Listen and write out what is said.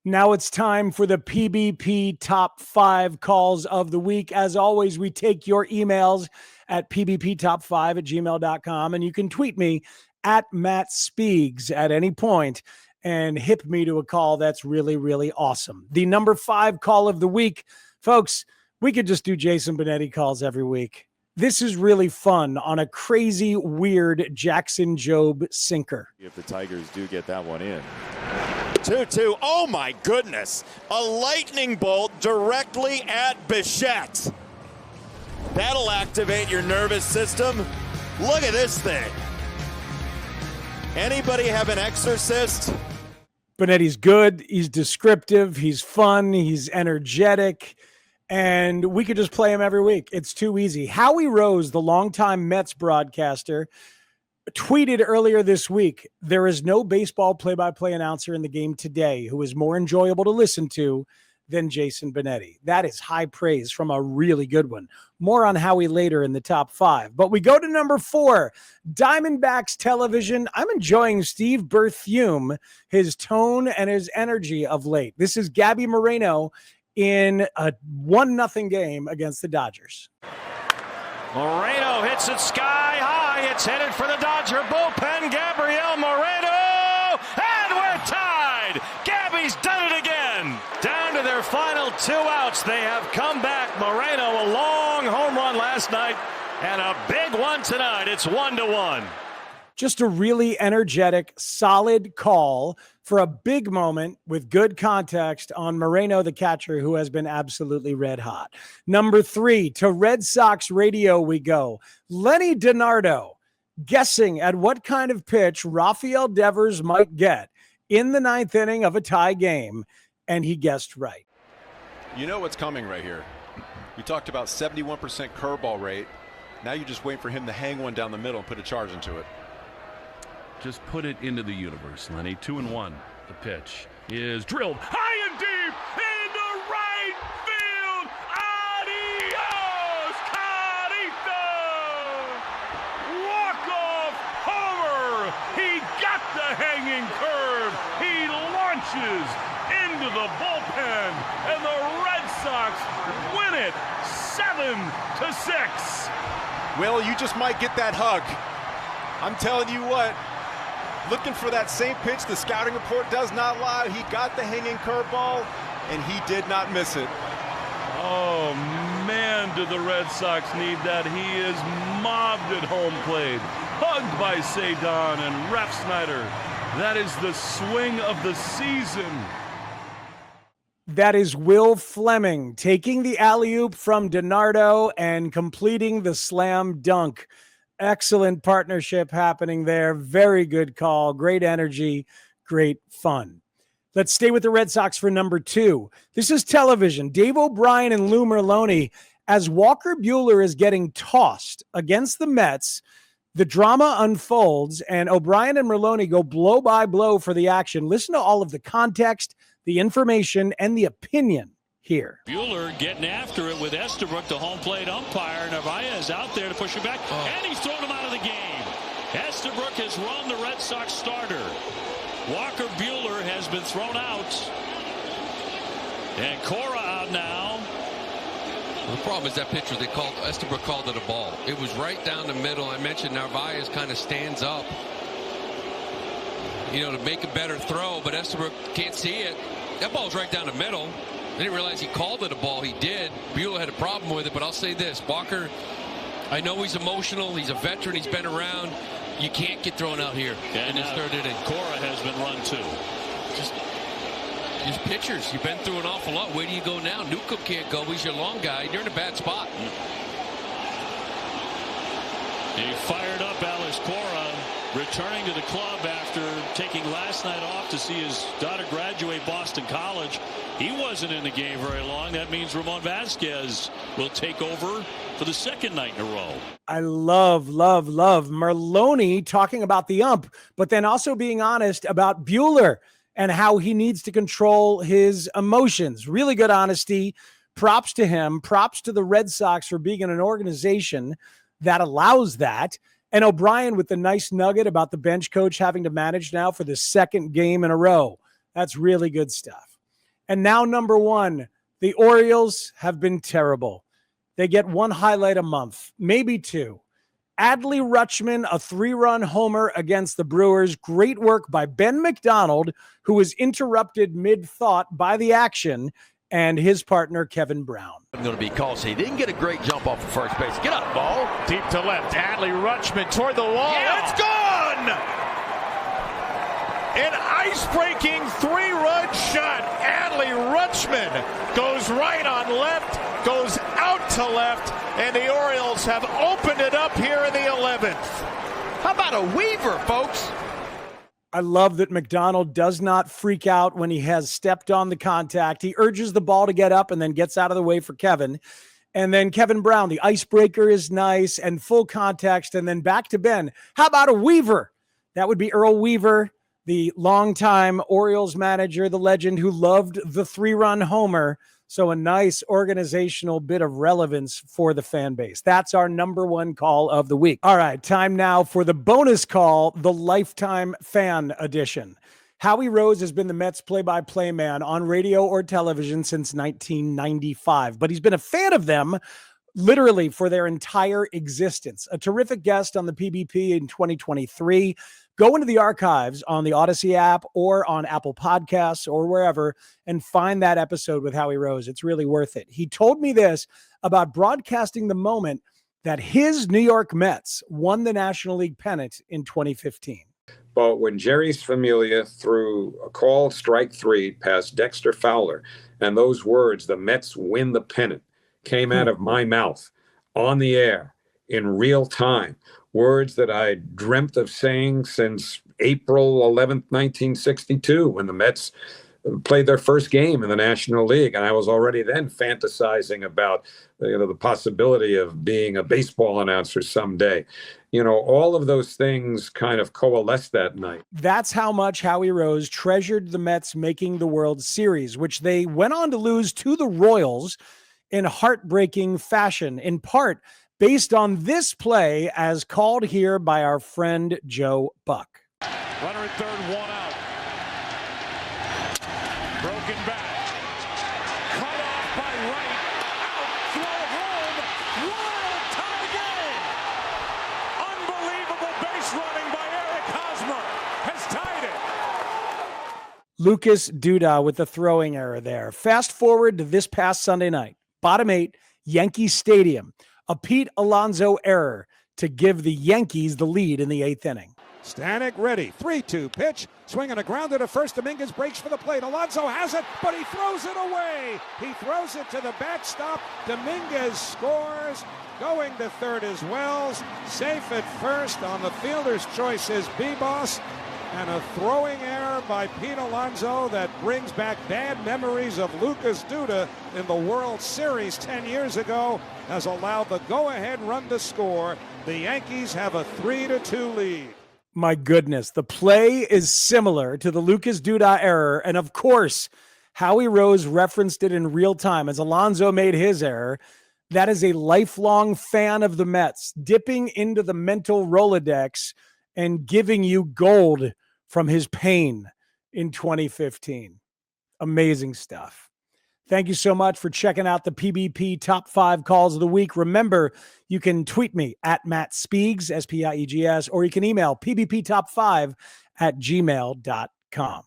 Now it's time for the PBP top 5 calls of the week. As always, we take your emails at pbptop5@gmail.com, and you can tweet me at Matt Spiegs at any point and hip me to a call. That's really, really awesome. The number 5 call of the week, folks, we could just do Jason Benetti calls every week. This is really fun on a crazy, weird Jackson Jobe sinker. If the Tigers do get that one in. 2-2. Oh, my goodness. A lightning bolt directly at Bichette. That'll activate your nervous system. Look at this thing. Anybody have an exorcist? Benetti's good. He's descriptive. He's fun. He's energetic. And we could just play him every week. It's too easy. Howie Rose, the longtime Mets broadcaster, tweeted earlier this week, there is no baseball play-by-play announcer in the game today who is more enjoyable to listen to than Jason Benetti. That is high praise from a really good one. More on Howie later in the top 5. But we go to number 4, Diamondbacks television. I'm enjoying Steve Berthume, his tone and his energy of late. This is Gabby Moreno in a 1-0 game against the Dodgers. Moreno hits it sky high. It's headed for the Dodger bullpen. Gabriel Moreno, and we're tied. Gabby's done it again. Down to their final 2 outs. They have come back. Moreno, a long home run last night and a big one tonight. It's 1-1. Just a really energetic, solid call for a big moment with good context on Moreno, the catcher, who has been absolutely red hot. Number 3, to Red Sox radio we go. Lenny DiNardo guessing at what kind of pitch Rafael Devers might get in the 9th inning of a tie game, and he guessed right. You know what's coming right here. We talked about 71% curveball rate. Now you just wait for him to hang one down the middle and put a charge into it. Just put it into the universe, Lenny. 2-1. The pitch is drilled high and deep into right field. Adios, Carito! Walk-off homer. He got the hanging curve. He launches into the bullpen, and the Red Sox win it 7-6. Will, you just might get that hug. I'm telling you what. Looking for that same pitch. The scouting report does not lie. He got the hanging curveball, and he did not miss it. Oh, man, do the Red Sox need that. He is mobbed at home plate. Hugged by Cedon and Ref Snyder. That is the swing of the season. That is Will Fleming taking the alley-oop from DiNardo and completing the slam dunk. Excellent partnership happening there. Very good call. Great energy. Great fun. Let's stay with the Red Sox for number 2. This is television. Dave O'Brien and Lou Merloni. As Walker Buehler is getting tossed against the Mets, the drama unfolds, and O'Brien and Merloni go blow by blow for the action. Listen to all of the context, the information, and the opinion here. Buehler getting after it with Estabrook, the home plate umpire. Narvaez out there to push him back, and he's thrown him out of the game. Estabrook has run the Red Sox starter. Walker Buehler has been thrown out. And Cora out now. The problem is that pitcher, Estabrook called it a ball. It was right down the middle. I mentioned Narvaez kind of stands up, to make a better throw, but Estabrook can't see it. That ball's right down the middle. I didn't realize he called it a ball. He did. Buehler had a problem with it, but I'll say this. Walker, I know he's emotional. He's a veteran. He's been around. You can't get thrown out here in his 3rd inning. Cora has been run too. Just pitchers. You've been through an awful lot. Where do you go now? Newcomb can't go. He's your long guy. You're in a bad spot. He fired up Alex Cora, returning to the club after taking last night off to see his daughter graduate Boston College. He wasn't in the game very long. That means Ramon Vasquez will take over for the 2nd night in a row. I love Merloni talking about the ump, but then also being honest about Buehler and how he needs to control his emotions. Really good honesty. Props to him. Props to the Red Sox for being in an organization that allows that. And O'Brien with the nice nugget about the bench coach having to manage now for the 2nd game in a row. That's really good stuff. And now number one, the Orioles have been terrible. They get one highlight a month, maybe two. Adley Rutschman, a 3-run homer against the Brewers. Great work by Ben McDonald, who was interrupted mid-thought by the action, and his partner, Kevin Brown. I'm going to be called. So he didn't get a great jump off of first base. Get up, ball. Deep to left. Adley Rutschman toward the wall. Yeah. It's gone! An ice-breaking 3-run shot. Adley Rutschman goes right on left, goes out to left, and the Orioles have opened it up here in the 11th. How about a Weaver, folks? I love that McDonald does not freak out when he has stepped on the contact. He urges the ball to get up and then gets out of the way for Kevin. And then Kevin Brown, the icebreaker is nice and full context. And then back to Ben. How about a Weaver? That would be Earl Weaver, the longtime Orioles manager, the legend who loved the 3-run homer. So a nice organizational bit of relevance for the fan base. That's our number one call of the week. All right, time now for the bonus call, the Lifetime Fan Edition. Howie Rose has been the Mets play-by-play man on radio or television since 1995, but he's been a fan of them literally for their entire existence. A terrific guest on the PBP in 2023. Go into the archives on the Odyssey app or on Apple Podcasts or wherever and find that episode with Howie Rose. It's really worth it. He told me this about broadcasting the moment that his New York Mets won the National League pennant in 2015. But when Jerry's Familia threw a called strike 3 past Dexter Fowler, and those words, the Mets win the pennant, came out of my mouth on the air in real time, words that I dreamt of saying since April 11th, 1962, when the Mets played their first game in the National League. And I was already then fantasizing about the possibility of being a baseball announcer someday. All of those things kind of coalesced that night. That's how much Howie Rose treasured the Mets making the World Series, which they went on to lose to the Royals in heartbreaking fashion, in part based on this play as called here by our friend Joe Buck. Runner at third, one out. Broken back. Cut off by right. Out, throw home. World tie game. Unbelievable base running by Eric Hosmer has tied it. Lucas Duda with the throwing error there. Fast forward to this past Sunday night. Bottom 8, Yankee Stadium. A Pete Alonso error to give the Yankees the lead in the 8th inning. Stanek ready. 3-2 pitch. Swinging a grounder to first. Dominguez breaks for the plate. Alonso has it, but he throws it away. He throws it to the backstop. Dominguez scores. Going to third is Wells. Safe at first. On the fielder's choice is B-Boss. And a throwing error by Pete Alonso that brings back bad memories of Lucas Duda in the World Series 10 years ago has allowed the go-ahead run to score. The Yankees have a 3-2 lead. My goodness, the play is similar to the Lucas Duda error. And of course, Howie Rose referenced it in real time as Alonso made his error. That is a lifelong fan of the Mets, dipping into the mental Rolodex and giving you gold from his pain in 2015. Amazing stuff. Thank you so much for checking out the PBP Top 5 Calls of the Week. Remember, you can tweet me at Matt Spiegs, S-P-I-E-G-S, or you can email pbptop5@gmail.com.